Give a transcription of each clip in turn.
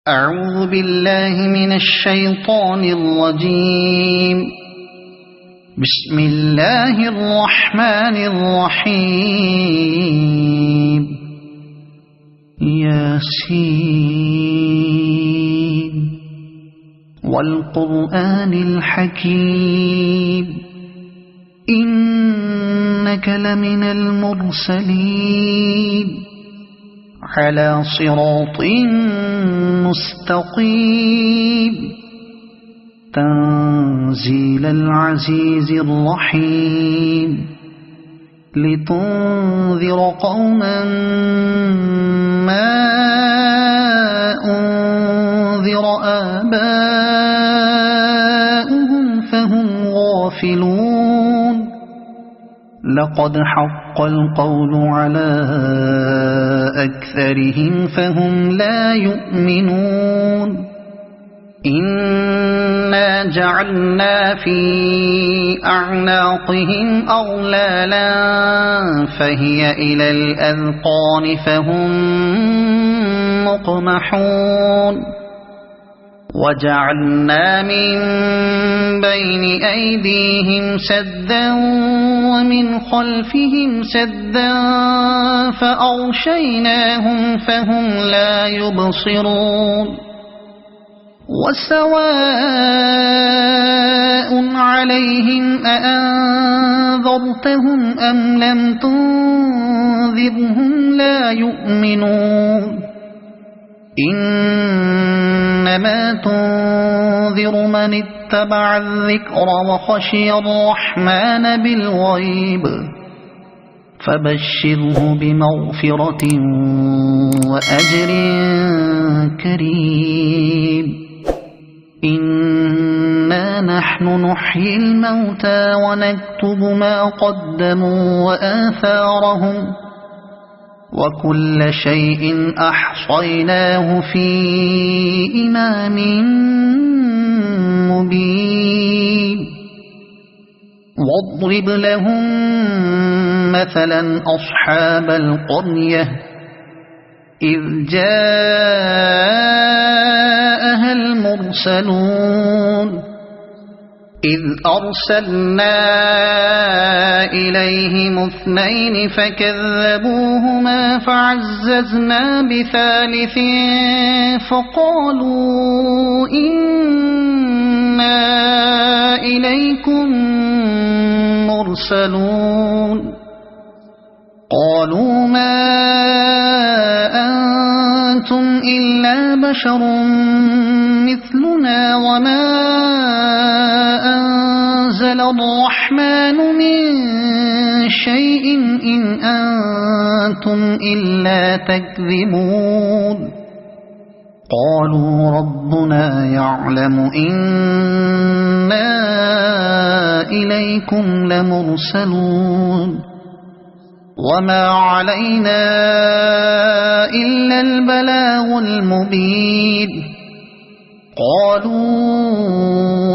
أعوذ بالله من الشيطان الرجيم. بسم الله الرحمن الرحيم. ياسين والقرآن الحكيم إنك لمن المرسلين على صراط مستقيم تنزيل العزيز الرحيم لتنذر قوما ما أنذر آباؤهم فهم غافلون. لقد حق القول على أكثرهم فهم لا يؤمنون. إنا جعلنا في أعناقهم أغلالا فهي إلى الأذقان فهم مقمحون. وجعلنا من بين أيديهم سدا ومن خلفهم سدا فأغشيناهم فهم لا يبصرون. وسواء عليهم أأنذرتهم أم لم تنذرهم لا يؤمنون. إنما تنذر من اتبع الذكر وخشي الرحمن بالغيب فبشره بمغفرة وأجر كريم. إنا نحن نحيي الموتى ونكتب ما قدموا وآثارهم وكل شيء أحصيناه في إمام مبين. واضرب لهم مثلا أصحاب القرية إذ جاءها المرسلون إذ أرسلنا إليهم اثنين فكذبوهما فعززنا بثالث فقالوا إنا إليكم مرسلون. قالوا ما أنتم إلا بشر مثلنا وما أنزل الرحمن من شيء إن أنتم إلا تكذبون. قالوا ربنا يعلم إنا إليكم لمرسلون وما علينا إلا البلاغ المبين. قالوا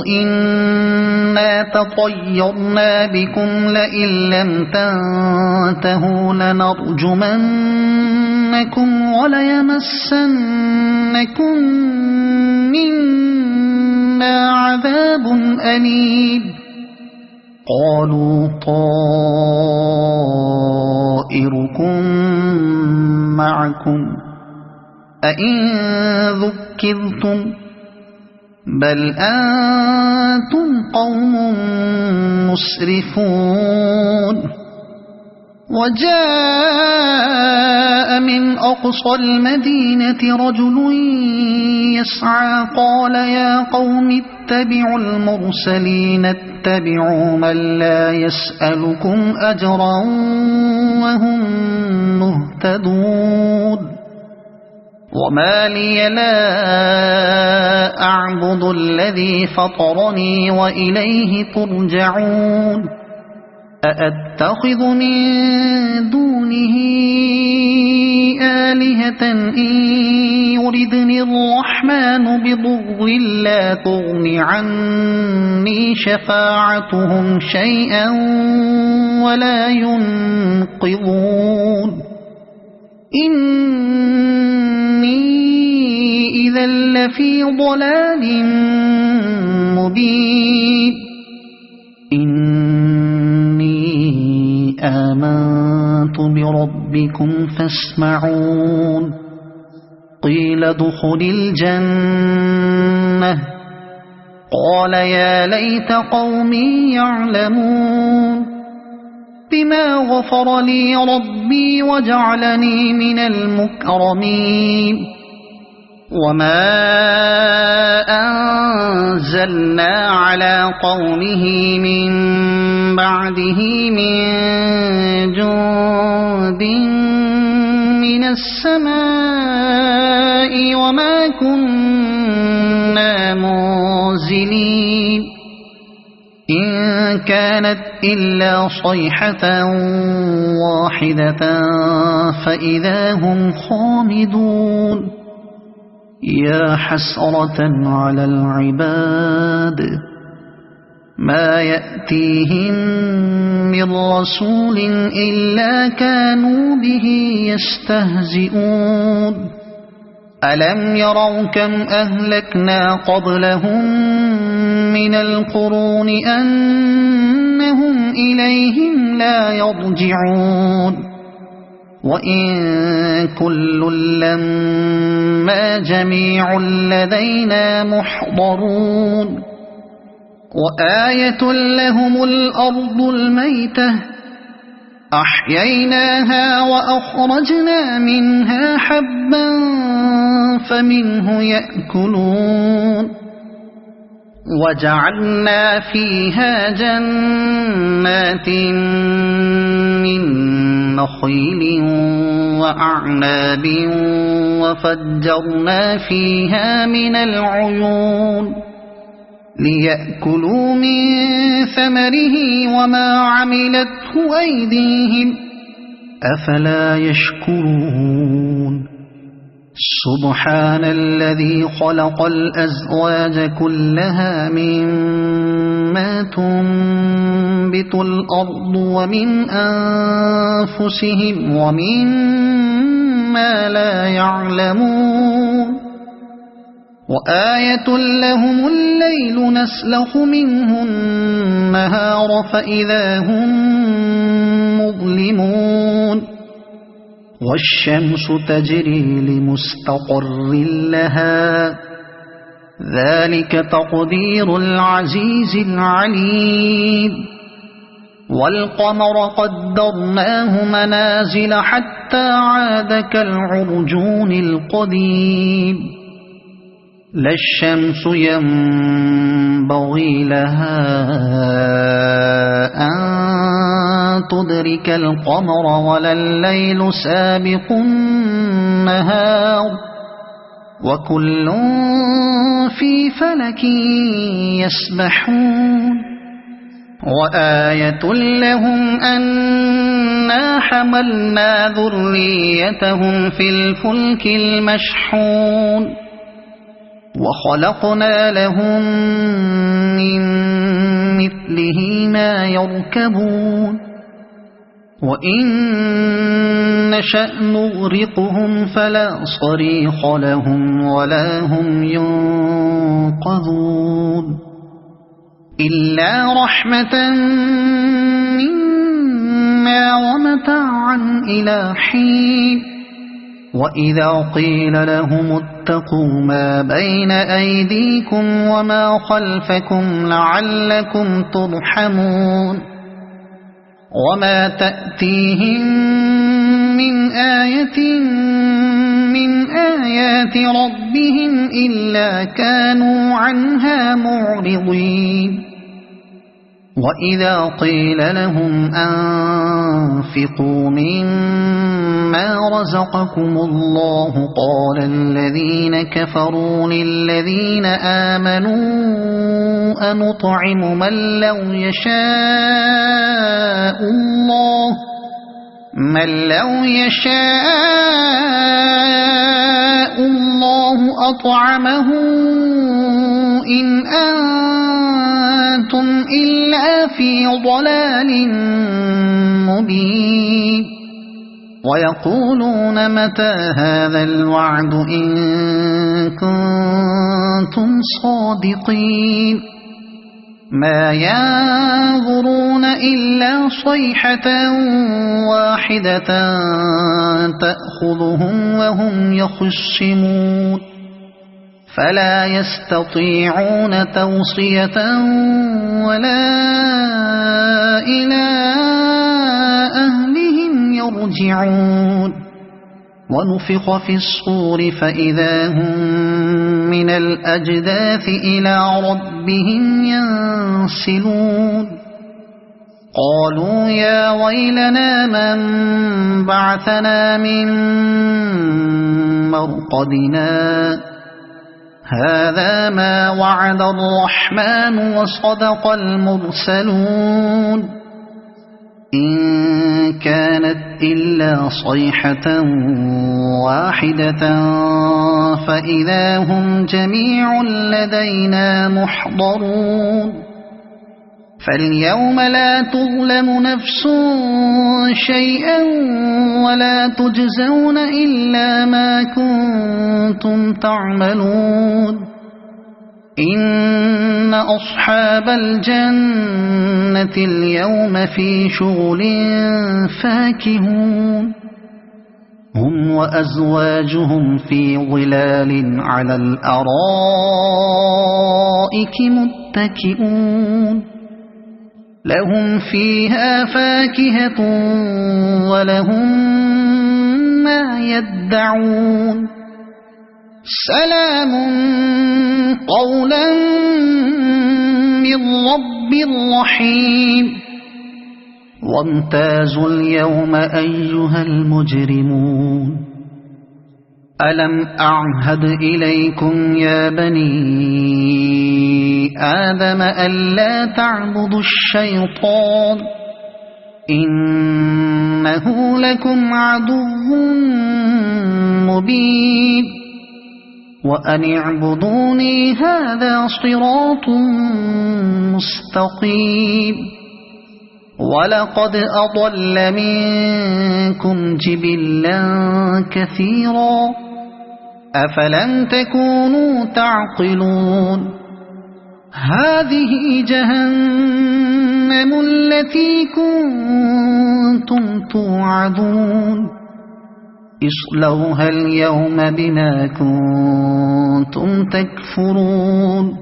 إنا تطيرنا بكم لئن لم تنتهوا لنرجمنكم وليمسنكم منا عذاب أليم. قالوا طائركم معكم أئن ذكرتم بل أنتم قوم مسرفون. وجاء من أقصى المدينة رجل يسعى قال يا قوم اتبعوا المرسلين اتبعوا من لا يسألكم أجرا وهم مهتدون. وما لي لا أعبد الذي فطرني وإليه ترجعون. أأتخذ من دونه آلهة إن يردني الرحمن بضر لا تغن عني شفاعتهم شيئا ولا ينقذون. إني إذا لفي ضلال مبين إني آمنت بربكم فاسمعون قيل ادخل الجنة قال يا ليت قومي يعلمون بما غفر لي ربي وجعلني من المكرمين وما أنزلنا على قومه من بعده من جند من السماء وما كنا منزلين إن كانت إلا صيحة واحدة فإذا هم خامدون يا حسرة على العباد ما يأتيهم من رسول إلا كانوا به يستهزئون ألم يروا كم أهلكنا قبلهم من القرون أنهم إليهم لا يرجعون وإن كل لما جميع لدينا محضرون وآية لهم الأرض الميتة أحييناها وأخرجنا منها حبا فمنه يأكلون وجعلنا فيها جنات من نخيل وأعناب وفجرنا فيها من العيون ليأكلوا من ثمره وما عملته أيديهم أفلا يشكرون سبحان الذي خلق الأزواج كلها مما تنبت الأرض ومن أنفسهم ومما لا يعلمون وآية لهم الليل نسلخ منه النهار فإذا هم مظلمون والشمس تجري لمستقر لها ذلك تقدير العزيز العليم والقمر قدرناه منازل حتى عاد كالعرجون القديم لا الشمس ينبغي لها أن تدرك القمر ولا الليل سابق النهار وكل في فلك يسبحون وآية لهم أنا حملنا ذريتهم في الفلك المشحون وخلقنا لهم من مثله ما يركبون وإن نشأ نغرقهم فلا صريخ لهم ولا هم ينقذون إلا رحمة منا ومتاعا إلى حين وإذا قيل لهم اتقوا ما بين أيديكم وما خلفكم لعلكم ترحمون وما تأتيهم من آية من آيات ربهم إلا كانوا عنها معرضين وإذا قيل لهم أنفقوا مما رزقكم الله قال الذين كفروا للذين آمنوا أنطعم من لو يشاء الله أطعمه إن أنتم إلا في ضلال مبين ويقولون متى هذا الوعد إن كنتم صادقين ما ينظرون إلا صيحة واحدة تأخذهم وهم يخصمون فلا يستطيعون توصية ولا إلى أهلهم يرجعون ونفخ في الصور فإذا هم من الأجداث إلى ربهم ينسلون قالوا يا ويلنا من بعثنا من مرقدنا هذا ما وعد الرحمن وصدق المرسلون إن كانت إلا صيحة واحدة فإذا هم جميع لدينا محضرون فاليوم لا تظلم نفس شيئا ولا تجزون إلا ما كنتم تعملون إن أصحاب الجنة اليوم في شغل فاكهون هم وأزواجهم في ظلال على الأرائك متكئون لهم فيها فاكهة ولهم ما يدعون سلام قولا من رب رحيم وامتازوا اليوم أيها المجرمون ألم أعهد إليكم يا بني آدم ألا تعبدوا الشيطان إنه لكم عدو مبين وأن اعبدوني هذا صراط مستقيم ولقد أضل منكم جبلا كثيرا أفلم تكونوا تعقلون هذه جهنم التي كنتم توعدون اصلوها اليوم بما كنتم تكفرون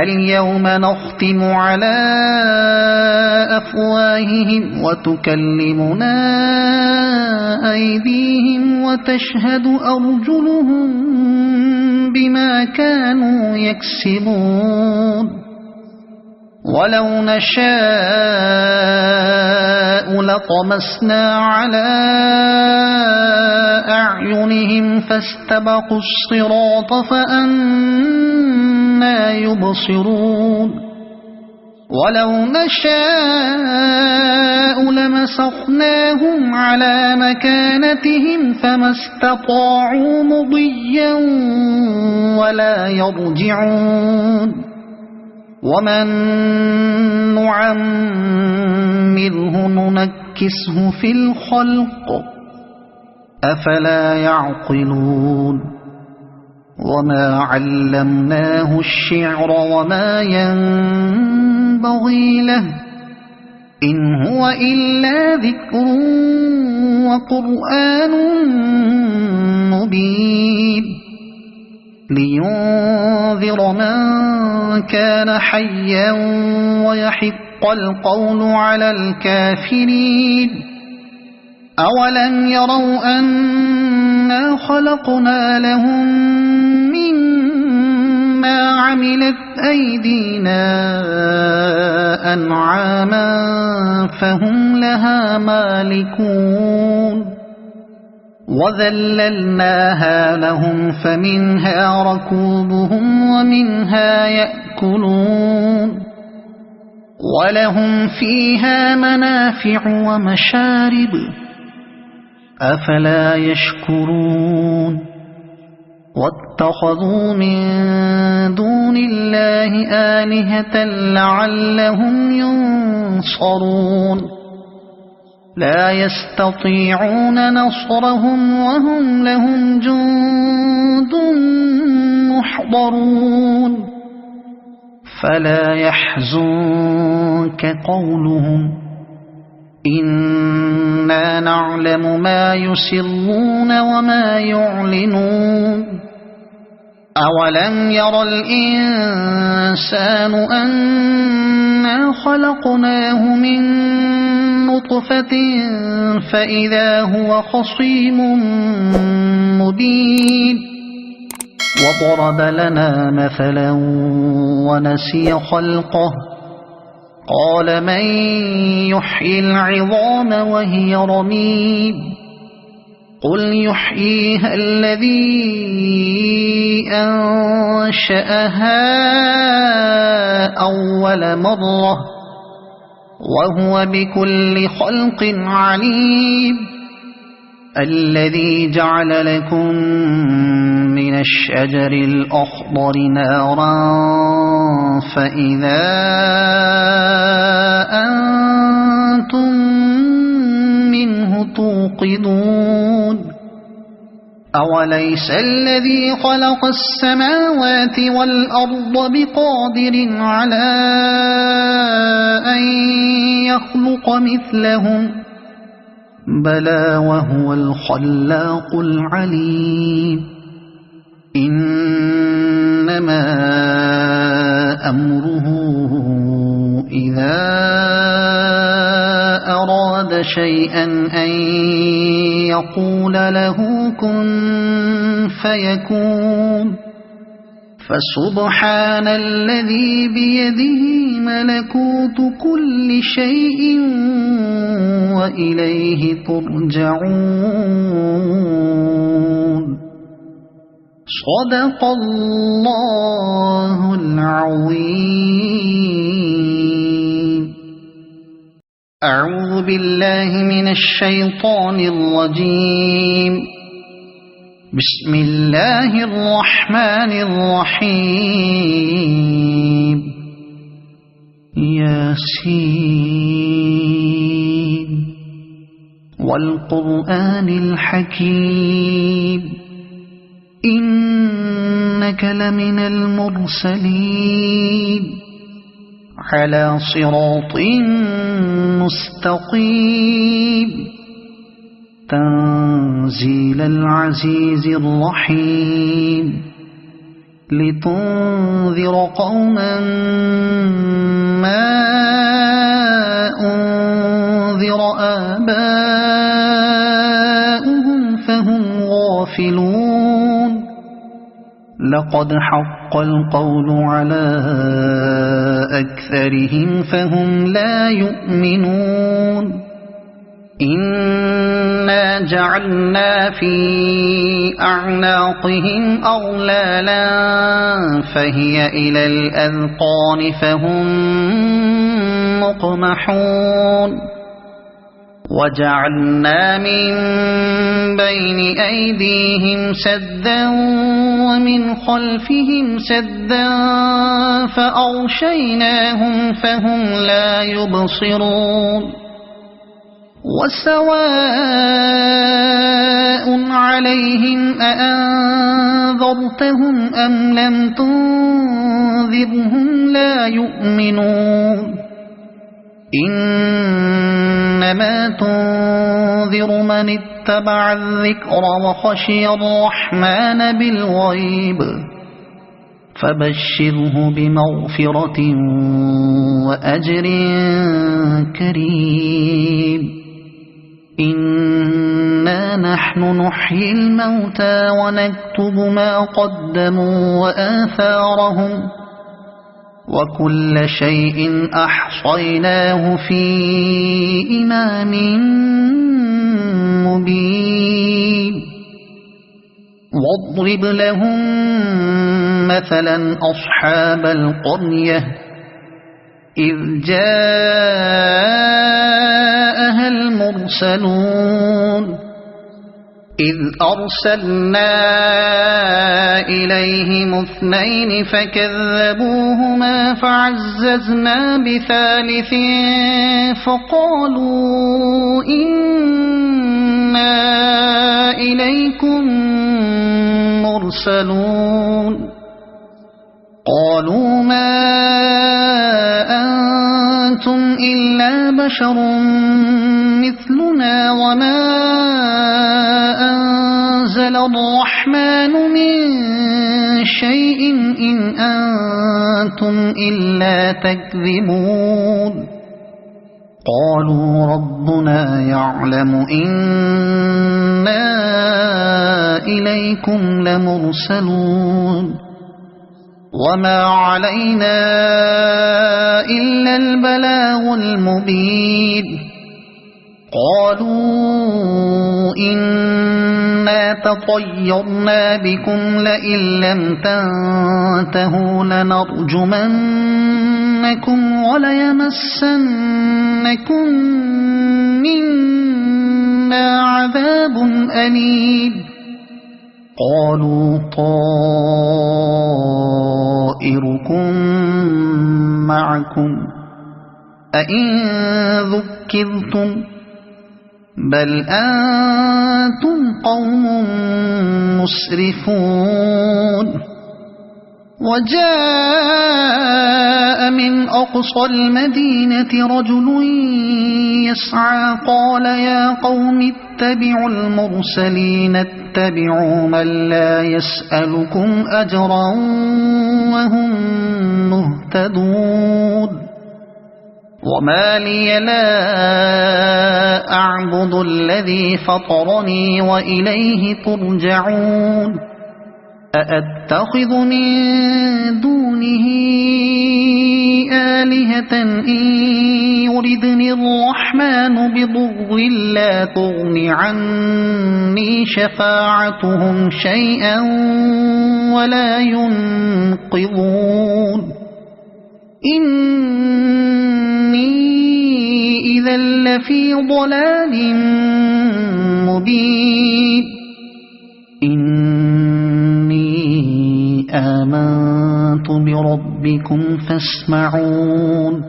اليوم نختم على أفواههم وتكلمنا أيديهم وتشهد أرجلهم بما كانوا يكسبون ولو نشاء لطمسنا على أعينهم فاستبقوا الصراط فأنى يبصرون ولو نشاء لمسخناهم على مكانتهم فما استطاعوا مضيا ولا يرجعون ومن نعمره ننكسه في الخلق أفلا يعقلون وما علمناه الشعر وما ينبغي له إن هو إلا ذكر وقرآن مبين لينذر من كان حيا ويحق القول على الكافرين أولم يروا أنا خلقنا لهم مما عملت أيدينا أنعاما فهم لها مالكون وذللناها لهم فمنها ركوبهم ومنها يأكلون ولهم فيها منافع ومشارب أفلا يشكرون واتخذوا من دون الله آلهة لعلهم ينصرون لا يستطيعون نصرهم وهم لهم جند محضرون فلا يحزنك قولهم إنا نعلم ما يسرون وما يعلنون أولم ير الإنسان أنا خلقناه من نطفة فإذا هو خصيم مبين وضرب لنا مثلا ونسي خلقه قال من يحيي العظام وهي رميم قل يحييها الذي أنشأها أول مرة وهو بكل خلق عليم الذي جعل لكم من الشجر الأخضر نارا فإذا أنتم منه توقدون أوليس الذي خلق السماوات والأرض بقادر على أن يخلق مثلهم بلى وهو الخلاق العليم إنما أمره إذا أراد شيئا أن يقول له كن فيكون فسبحان الذي بيده ملكوت كل شيء وإليه ترجعون صدق الله العظيم أعوذ بالله من الشيطان الرجيم بسم الله الرحمن الرحيم ياسين والقرآن الحكيم إنك لمن المرسلين على صراط مستقيم تنزيل العزيز الرحيم لتنذر قوما ما أنذر آباؤهم فهم غافلون لقد حق القول على أكثرهم فهم لا يؤمنون إنا جعلنا في أعناقهم أغلالا فهي إلى الأذقان فهم مقمحون وجعلنا من بين أيديهم سدا ومن خلفهم سدا فأغشيناهم فهم لا يبصرون وسواء عليهم أأنذرتهم أم لم تنذرهم لا يؤمنون إنما تنذر من اتبع الذكر وخشي الرحمن بالغيب فبشره بمغفرة وأجر كريم إنا نحن نحيي الموتى ونكتب ما قدموا وآثارهم وكل شيء أحصيناه في إمام مبين واضرب لهم مثلا أصحاب القرية إذ جاءها المرسلون إذ أرسلنا إليهم 2 فكذبوهما فعززنا بثالث فقالوا إنا إليكم مرسلون قالوا ما أنتم إلا بشر مثلنا وما أنزل الرحمن من شيء إن أنتم إلا تكذبون قالوا ربنا يعلم إنا إليكم لمرسلون وما علينا إلا البلاغ المبين قالوا إنا تطيرنا بكم لئن لم تنتهوا لنرجمنكم وليمسنكم منا عذاب أليم قالوا طائركم معكم أئن ذكرتم بل أنتم قوم مسرفون وجاء من أقصى المدينة رجل يسعى قال يا قوم اتبعوا المرسلين اتبعوا من لا يسألكم أجرا وهم مهتدون وما لي لا أعبد الذي فطرني وإليه ترجعون أأتخذ من دونه آلهة إن يردني الرحمن بضر لا تغن عني شفاعتهم شيئا ولا ينقذون إني إذا لفي ضلال مبين إني آمنت بربكم فاسمعون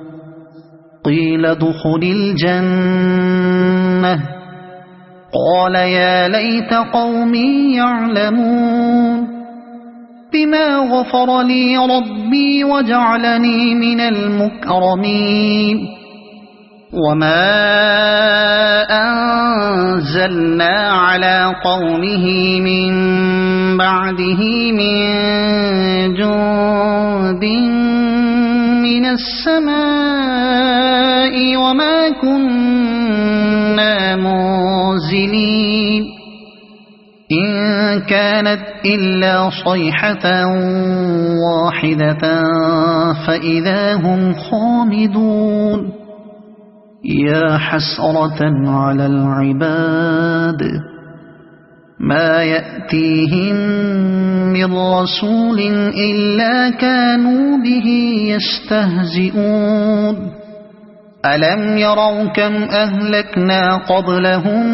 قيل ادخل الجنة قال يا ليت قومي يعلمون بما غفر لي ربي وجعلني من المكرمين وما أنزلنا على قومه من بعده من جند من السماء وما كنا منزلين إن كانت إلا صيحة واحدة فإذا هم خامدون يا حسرة على العباد ما يأتيهم من رسول إلا كانوا به يستهزئون ألم يروا كم أهلكنا قبلهم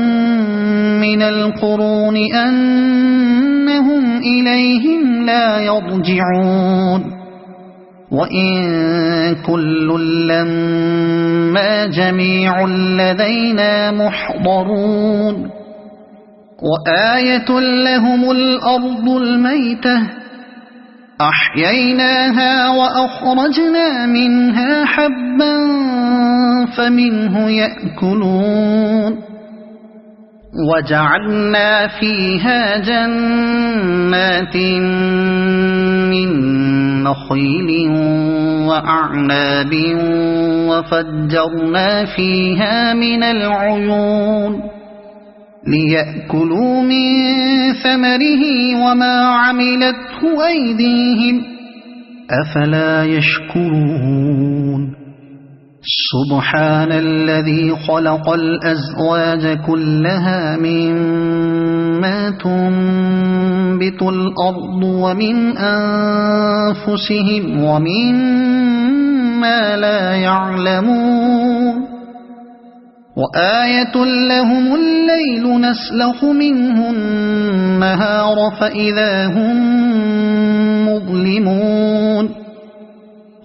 من القرون أنهم إليهم لا يرجعون وإن كل لما جميع لدينا محضرون وآية لهم الأرض الميتة أحييناها وأخرجنا منها حبا فمنه يأكلون وجعلنا فيها جنات من نخيل وأعناب وفجرنا فيها من العيون ليأكلوا من ثمره وما عملته أيديهم أفلا يشكرون سبحان الذي خلق الأزواج كلها مما تنبت الأرض ومن أنفسهم ومما لا يعلمون وآية لهم الليل نسلخ منه النهار فإذا هم مظلمون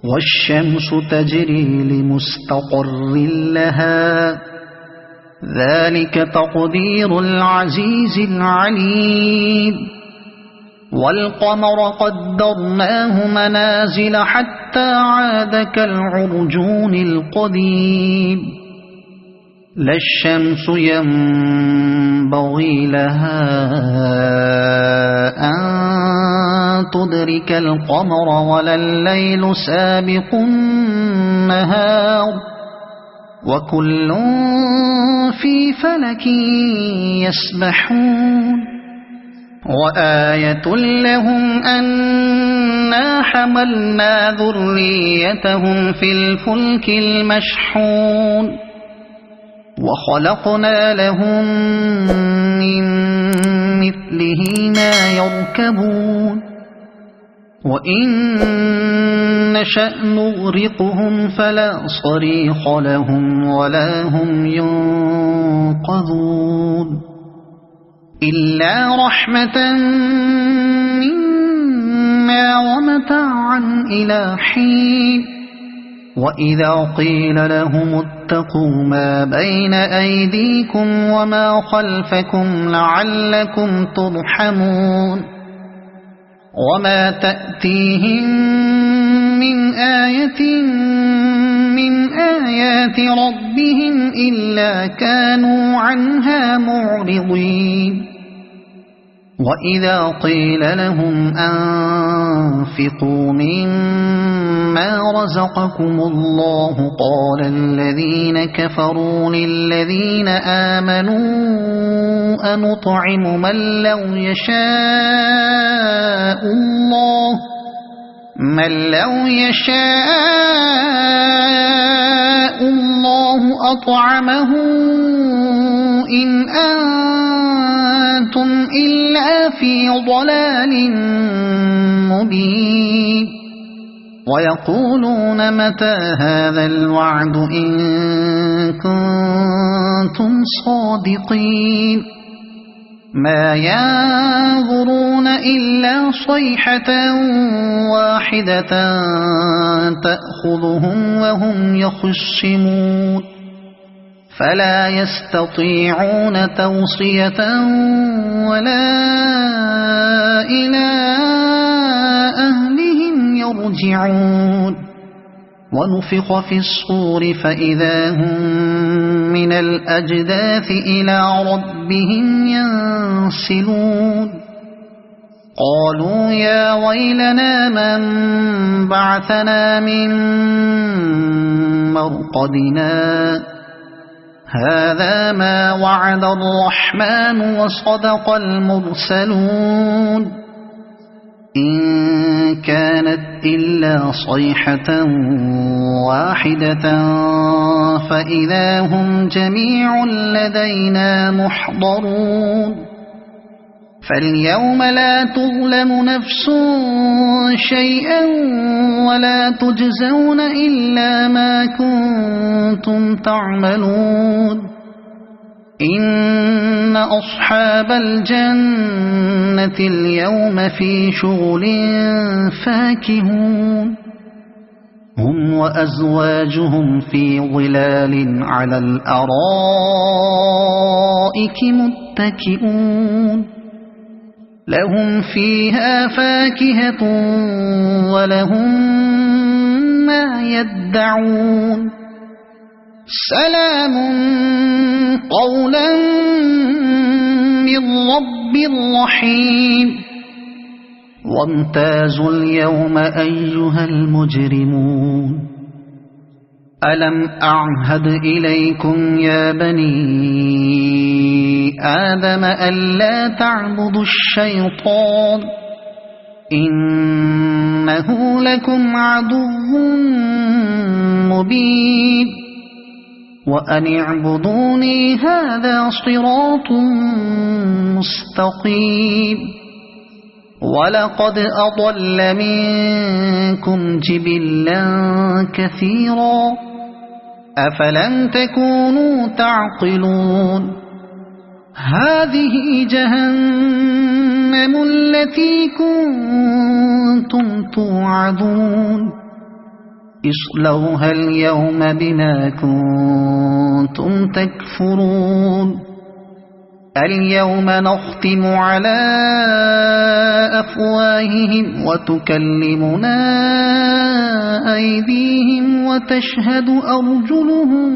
والشمس تجري لمستقر لها ذلك تقدير العزيز العليم والقمر قدرناه منازل حتى عاد كالعرجون القديم لا الشمس ينبغي لها أن تدرك القمر ولا الليل سابق النهار وكل في فلك يسبحون وآية لهم أنا حملنا ذريتهم في الفلك المشحون وخلقنا لهم من مثله ما يركبون وإن نشأ نغرقهم فلا صريخ لهم ولا هم ينقذون إلا رحمة منا ومتاعا إلى حين وإذا قيل لهم اتقوا ما بين أيديكم وما خلفكم لعلكم ترحمون وما تأتيهم من آية من آيات ربهم إلا كانوا عنها معرضين وإذا قيل لهم أنفقوا مما رزقكم الله قال الذين كفروا للذين آمنوا أنطعم من لو يشاء الله أطعمه إن أنتم إلا في ضلال مبين ويقولون متى هذا الوعد إن كنتم صادقين ما ينظرون إلا صيحة واحدة تأخذهم وهم يخصمون فلا يستطيعون توصية ولا إلى أهلهم يرجعون ونفخ في الصور فإذا هم من الأجداث إلى ربهم ينسلون قالوا يا ويلنا من بعثنا من مرقدنا هذا ما وعد الرحمن وصدق المرسلون إن كانت إلا صيحة واحدة فإذا هم جميع لدينا محضرون فاليوم لا تظلم نفس شيئا ولا تجزون إلا ما كنتم تعملون إن أصحاب الجنة اليوم في شغل فاكهون هم وأزواجهم في ظلال على الأرائك متكئون لهم فيها فاكهة ولهم ما يدعون سلام قولا من رب رحيم وامتازوا اليوم أيها المجرمون ألم أعهد إليكم يا بني آدم ألا تعبدوا الشيطان إنه لكم عدو مبين وأن اعبدوني هذا صراط مستقيم ولقد أضل منكم جبلا كثيرا أفلم تكونوا تعقلون هذه جهنم التي كنتم توعدون اصلوها اليوم بما كنتم تكفرون اليوم نختم على أفواههم وتكلمنا أيديهم وتشهد أرجلهم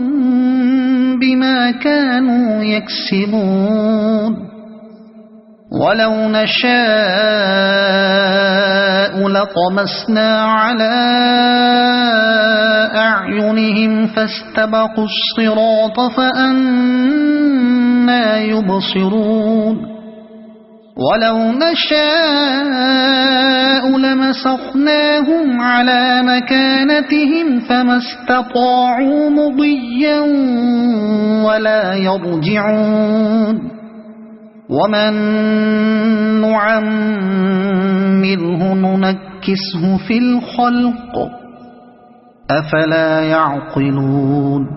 بما كانوا يكسبون ولو نشاء لطمسنا على أعينهم فاستبقوا الصراط فأنى يبصرون ولو نشاء لمسخناهم على مكانتهم فما استطاعوا مضيا ولا يرجعون ومن نعمره ننكسه في الخلق أفلا يعقلون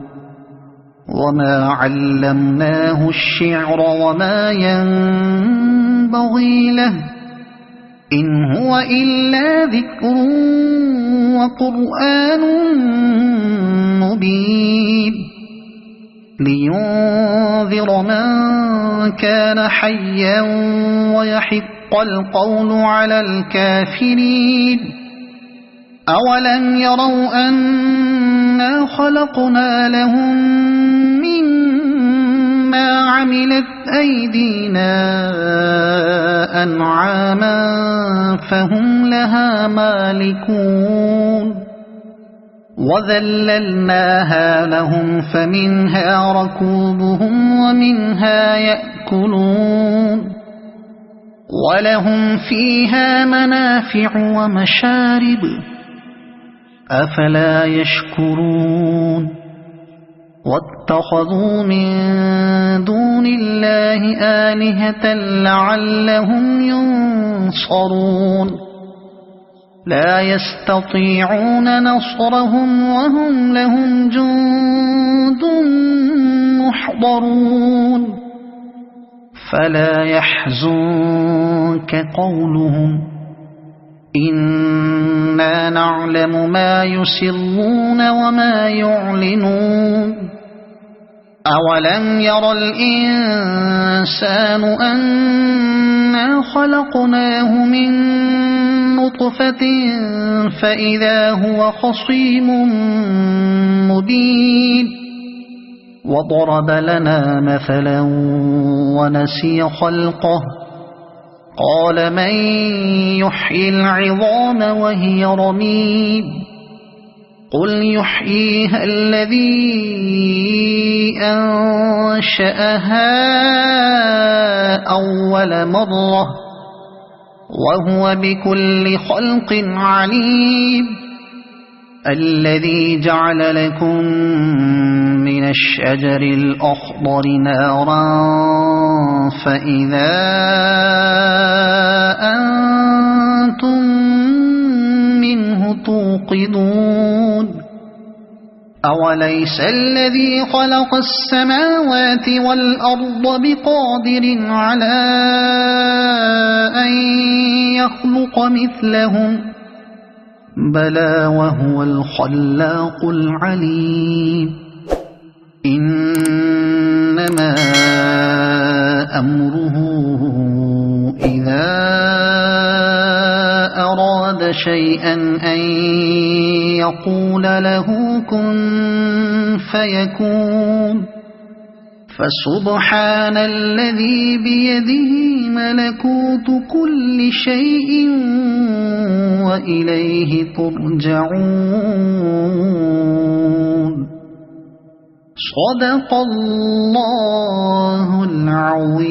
وما علمناه الشعر وما ينبغي له إن هو إلا ذكر وقرآن مبين لينذر من كان حيا ويحق القول على الكافرين أولم يروا أنا خلقنا لهم مما عملت أيدينا أنعاما فهم لها مالكون وذللناها لهم فمنها ركوبهم ومنها يأكلون ولهم فيها منافع ومشارب أفلا يشكرون واتخذوا من دون الله آلهة لعلهم ينصرون لا يستطيعون نصرهم وهم لهم جند محضرون فلا يحزنك قولهم إنا نعلم ما يسرون وما يعلنون أولم ير الإنسان أنا خلقناه من نطفة فإذا هو خصيم مبين وضرب لنا مثلا ونسي خلقه قال من يحيي العظام وهي رميم قل يحييها الذي أنشأها أول مرة وهو بكل خلق عليم الذي جعل لكم من الشجر الأخضر نارا فإذا أنتم منه توقدون أوليس الذي خلق السماوات والأرض بقادر على أن يخلق مثلهم بلى وهو الخلاق العليم إنما أمره إذا أراد شيئا أن يقول له كن فيكون فسبحان الذي بيده ملكوت كل شيء وإليه ترجعون صدق الله العظيم.